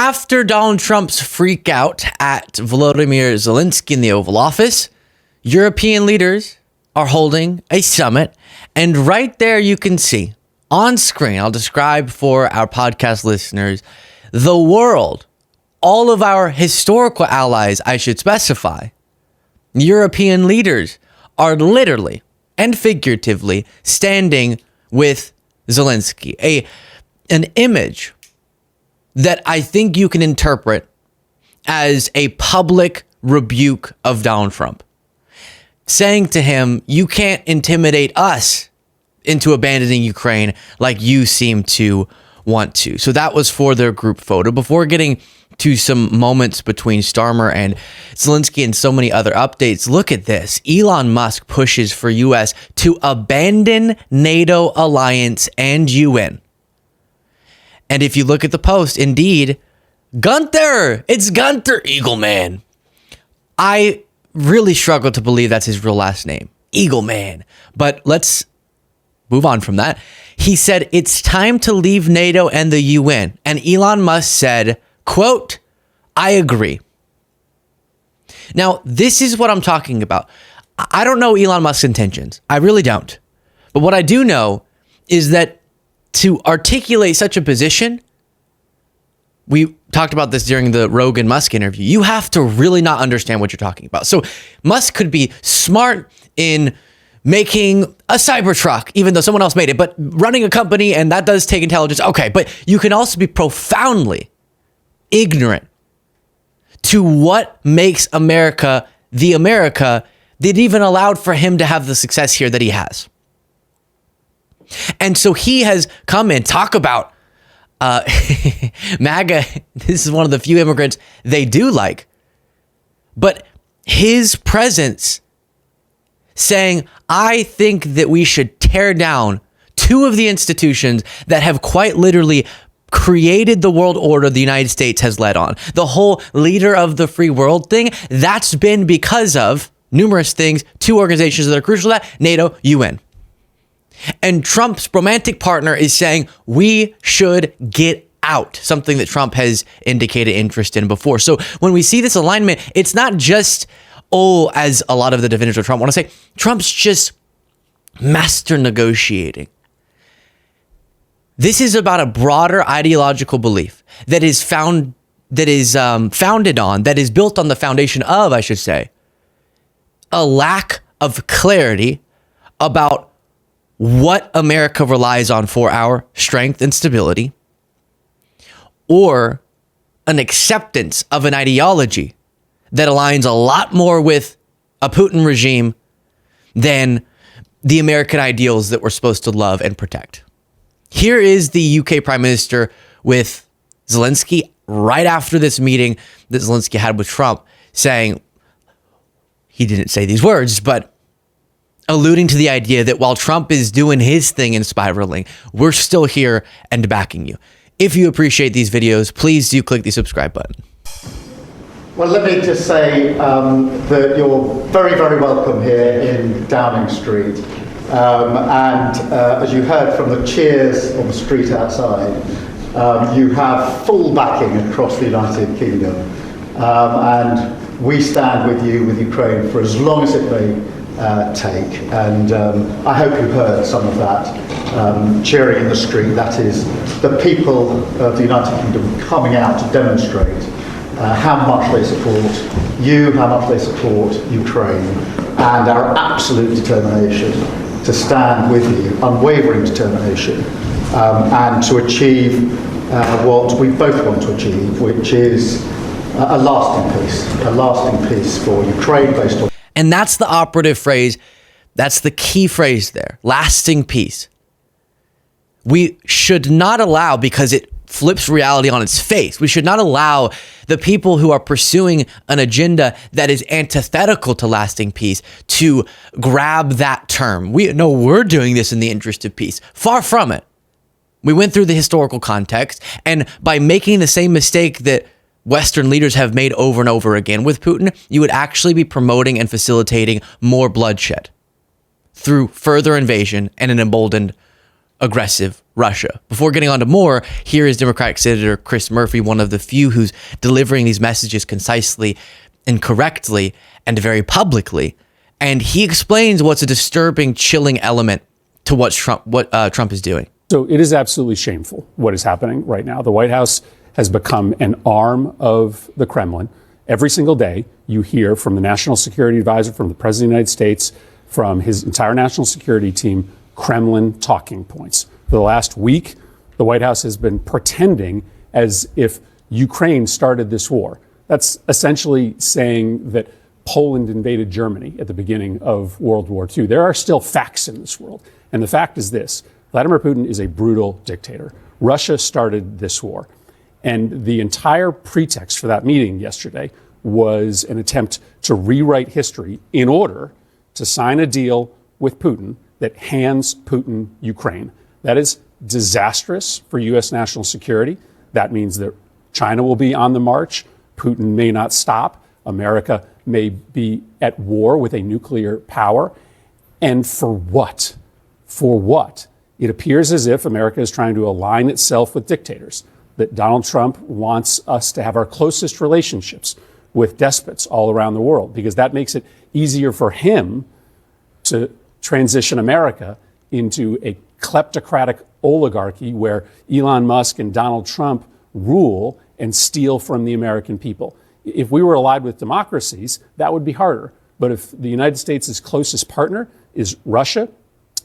after Donald Trump's freak out at Volodymyr Zelensky in the Oval Office, European leaders are holding a summit. And right there you can see on screen, I'll describe for our podcast listeners, the world, all of our historical allies, I should specify, European leaders are literally and figuratively standing with Zelensky. An image that I think you can interpret as a public rebuke of Donald Trump, saying to him, you can't intimidate us into abandoning Ukraine like you seem to want to. So that was for their group photo. Before getting to some moments between Starmer and Zelensky and so many other updates, look at this. Elon Musk pushes for U.S. to abandon NATO alliance and UN. And if you look at the post, indeed, Gunther, it's Gunther Eagleman. I really struggle to believe that's his real last name, Eagleman. But let's move on from that. He said, it's time to leave NATO and the UN. And Elon Musk said, quote, I agree. Now, this is what I'm talking about. I don't know Elon Musk's intentions. I really don't. But what I do know is that to articulate such a position, we talked about this during the Rogan Musk interview, you have to really not understand what you're talking about. So Musk could be smart in making a Cybertruck, even though someone else made it, but running a company, and that does take intelligence. Okay, but you can also be profoundly ignorant to what makes America the America that even allowed for him to have the success here that he has. And so he has come and talk about MAGA. This is one of the few immigrants they do like. But his presence saying, I think that we should tear down two of the institutions that have quite literally created the world order the United States has led on. The whole leader of the free world thing, that's been because of numerous things, two organizations that are crucial to that, NATO, UN. And Trump's romantic partner is saying we should get out, something that Trump has indicated interest in before. So when we see this alignment, it's not just, as a lot of the defenders of Trump want to say, Trump's just master negotiating. This is about a broader ideological belief that is founded on, that is built on the foundation of, I should say, a lack of clarity about what America relies on for our strength and stability, or an acceptance of an ideology that aligns a lot more with a Putin regime than the American ideals that we're supposed to love and protect. Here is the UK Prime Minister with Zelensky right after this meeting that Zelensky had with Trump, saying, he didn't say these words, but alluding to the idea that while Trump is doing his thing and spiraling, we're still here and backing you. If you appreciate these videos, please do click the subscribe button. Well, let me just say that you're very, very welcome here in Downing Street. As you heard from the cheers on the street outside, you have full backing across the United Kingdom. And we stand with you, with Ukraine, for as long as it may take. And I hope you heard some of that cheering in the street. That is the people of the United Kingdom coming out to demonstrate how much they support you, how much they support Ukraine, and our absolute determination to stand with you, unwavering determination, and to achieve what we both want to achieve, which is a lasting peace for Ukraine based on. And that's the operative phrase. That's the key phrase there. Lasting peace. We should not allow, because it flips reality on its face, we should not allow the people who are pursuing an agenda that is antithetical to lasting peace to grab that term. We're doing this in the interest of peace. Far from it. We went through the historical context, and by making the same mistake that Western leaders have made over and over again with Putin, you would actually be promoting and facilitating more bloodshed through further invasion and an emboldened aggressive Russia. Before getting on to more, here is Democratic Senator Chris Murphy, one of the few who's delivering these messages concisely and correctly and very publicly. And he explains what's a disturbing, chilling element to what Trump is doing. So it is absolutely shameful what is happening right now. The White House has become an arm of the Kremlin. Every single day, you hear from the National Security Advisor, from the President of the United States, from his entire national security team, Kremlin talking points. For the last week, the White House has been pretending as if Ukraine started this war. That's essentially saying that Poland invaded Germany at the beginning of World War II. There are still facts in this world. And the fact is this: Vladimir Putin is a brutal dictator. Russia started this war. And the entire pretext for that meeting yesterday was an attempt to rewrite history in order to sign a deal with Putin that hands Putin Ukraine. That is disastrous for U.S. national security. That means that China will be on the march. Putin may not stop. America may be at war with a nuclear power. And for what? For what? It appears as if America is trying to align itself with dictators, that Donald Trump wants us to have our closest relationships with despots all around the world, because that makes it easier for him to transition America into a kleptocratic oligarchy where Elon Musk and Donald Trump rule and steal from the American people. If we were allied with democracies, that would be harder. But if the United States' closest partner is Russia,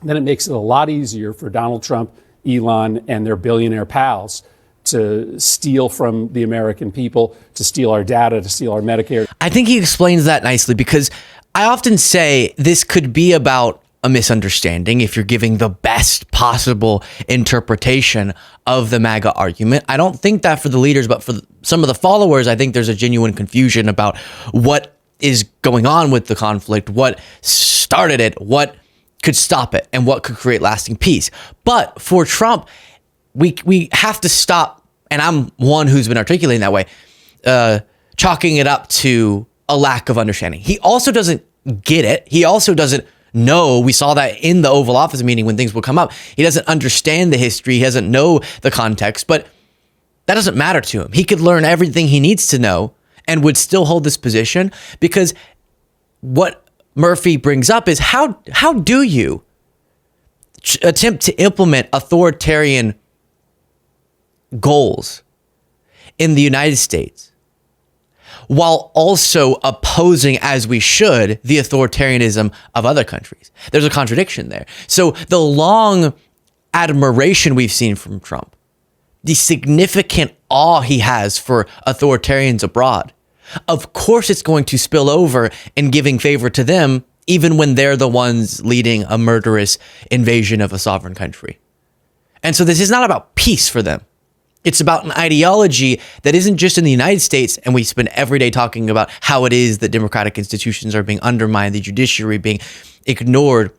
then it makes it a lot easier for Donald Trump, Elon, and their billionaire pals to steal from the American people, to steal our data, to steal our Medicare. I think he explains that nicely, because I often say this could be about a misunderstanding if you're giving the best possible interpretation of the MAGA argument. I don't think that for the leaders, but for some of the followers, I think there's a genuine confusion about what is going on with the conflict, what started it, what could stop it, and what could create lasting peace. But for Trump, we have to stop, and I'm one who's been articulating that way, chalking it up to a lack of understanding. He also doesn't get it. He also doesn't know. We saw that in the Oval Office meeting when things would come up. He doesn't understand the history. He doesn't know the context, but that doesn't matter to him. He could learn everything he needs to know and would still hold this position, because what Murphy brings up is how do you attempt to implement authoritarian goals in the United States while also opposing, as we should, the authoritarianism of other countries? There's a contradiction there. So the long admiration we've seen from Trump, the significant awe he has for authoritarians abroad, of course it's going to spill over in giving favor to them, even when they're the ones leading a murderous invasion of a sovereign country. And so this is not about peace for them. It's about an ideology that isn't just in the United States, and we spend every day talking about how it is that democratic institutions are being undermined, the judiciary being ignored,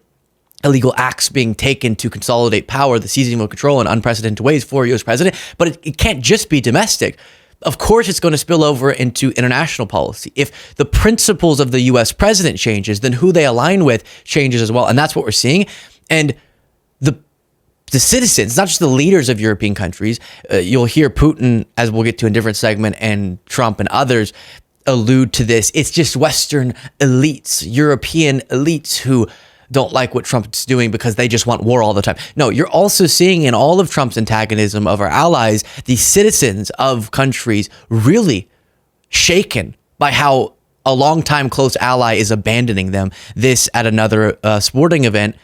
illegal acts being taken to consolidate power, the seizing of control in unprecedented ways for a U.S. president. But it can't just be domestic. Of course, it's going to spill over into international policy. If the principles of the U.S. president changes, then who they align with changes as well. And that's what we're seeing. And the citizens, not just the leaders of European countries, you'll hear Putin, as we'll get to in a different segment, and Trump and others allude to this. It's just Western elites, European elites who don't like what Trump's doing because they just want war all the time. No, you're also seeing in all of Trump's antagonism of our allies, the citizens of countries really shaken by how a longtime close ally is abandoning them. This at another sporting event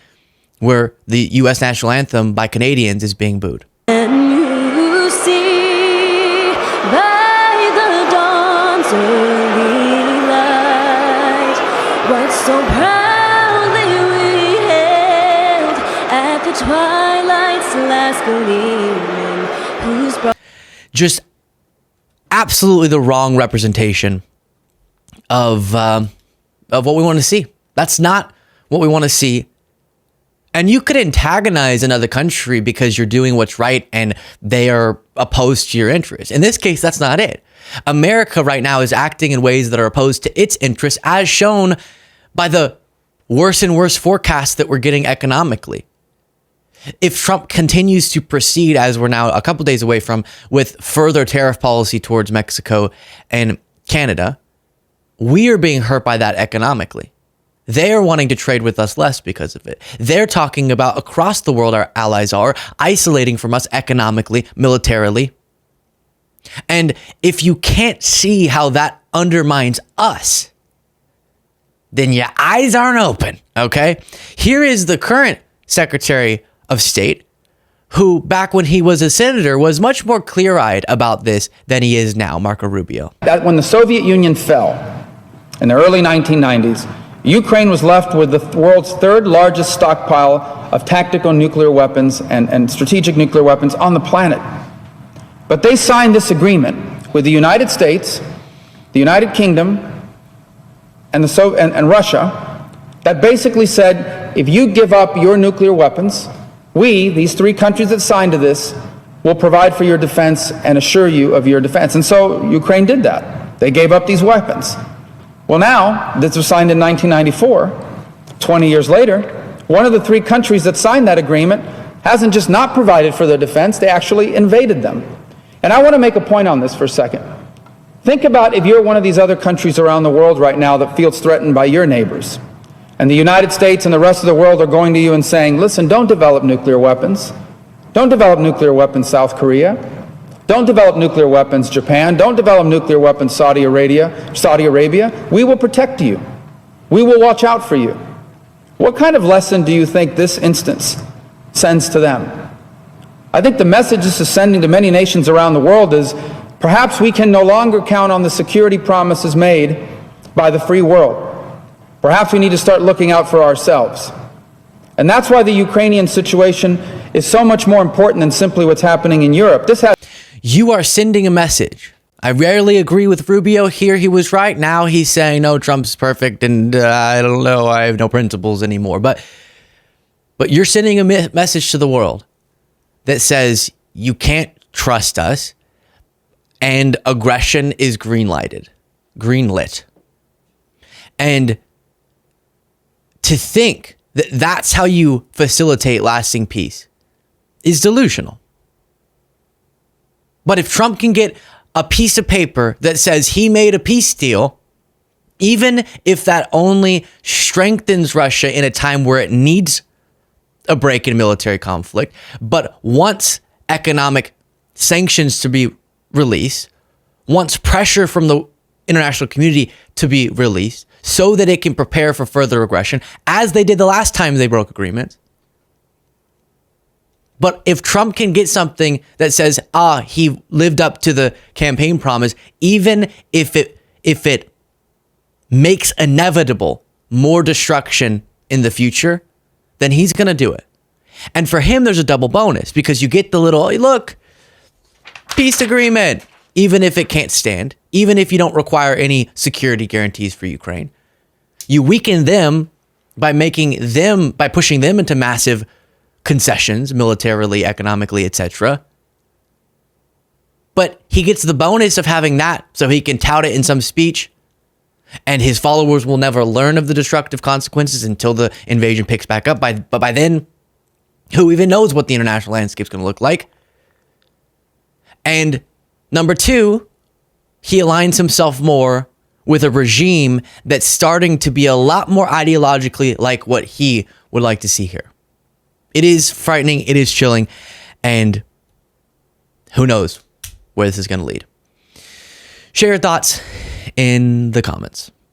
where the U.S. national anthem by Canadians is being booed. And you see by the dawn's early light what so proudly we hailed at the twilight's last gleaming, whose broad... Just absolutely the wrong representation of what we want to see. That's not what we want to see. And you could antagonize another country because you're doing what's right and they are opposed to your interests. In this case, that's not it. America right now is acting in ways that are opposed to its interests, as shown by the worse and worse forecasts that we're getting economically. If Trump continues to proceed, as we're now a couple days away from, with further tariff policy towards Mexico and Canada, we are being hurt by that economically. They are wanting to trade with us less because of it. They're talking about across the world our allies are isolating from us economically, militarily. And if you can't see how that undermines us, then your eyes aren't open, okay? Here is the current Secretary of State, who back when he was a senator was much more clear-eyed about this than he is now, Marco Rubio. That when the Soviet Union fell in the early 1990s, Ukraine was left with the world's third largest stockpile of tactical nuclear weapons and strategic nuclear weapons on the planet. But they signed this agreement with the United States, the United Kingdom, and Russia that basically said, if you give up your nuclear weapons, we, these three countries that signed to this, will provide for your defense and assure you of your defense. And so Ukraine did that. They gave up these weapons. Well, now, this was signed in 1994, 20 years later, one of the three countries that signed that agreement hasn't just not provided for their defense, they actually invaded them. And I want to make a point on this for a second. Think about if you're one of these other countries around the world right now that feels threatened by your neighbors. And the United States and the rest of the world are going to you and saying, listen, don't develop nuclear weapons. Don't develop nuclear weapons, South Korea. Don't develop nuclear weapons, Japan. Don't develop nuclear weapons, Saudi Arabia. We will protect you. We will watch out for you. What kind of lesson do you think this instance sends to them? I think the message this is sending to many nations around the world is perhaps we can no longer count on the security promises made by the free world. Perhaps we need to start looking out for ourselves. And that's why the Ukrainian situation is so much more important than simply what's happening in Europe. You are sending a message. I rarely agree with Rubio. Here he was right. Now he's saying, no, Trump's perfect and I don't know, I have no principles anymore. But you're sending a message to the world that says you can't trust us and aggression is greenlit. And to think that that's how you facilitate lasting peace is delusional. But if Trump can get a piece of paper that says he made a peace deal, even if that only strengthens Russia in a time where it needs a break in military conflict, but wants economic sanctions to be released, wants pressure from the international community to be released so that it can prepare for further aggression, as they did the last time they broke agreements. But if Trump can get something that says, he lived up to the campaign promise, even if it makes inevitable more destruction in the future, then he's going to do it. And for him, there's a double bonus because you get the little, hey, look, peace agreement, even if it can't stand, even if you don't require any security guarantees for Ukraine. You weaken them by pushing them into massive concessions, militarily, economically, etc. But he gets the bonus of having that so he can tout it in some speech, and his followers will never learn of the destructive consequences until the invasion picks back up. But by then, who even knows what the international landscape is going to look like? And number two, he aligns himself more with a regime that's starting to be a lot more ideologically like what he would like to see here. It is frightening, it is chilling, and who knows where this is going to lead. Share your thoughts in the comments.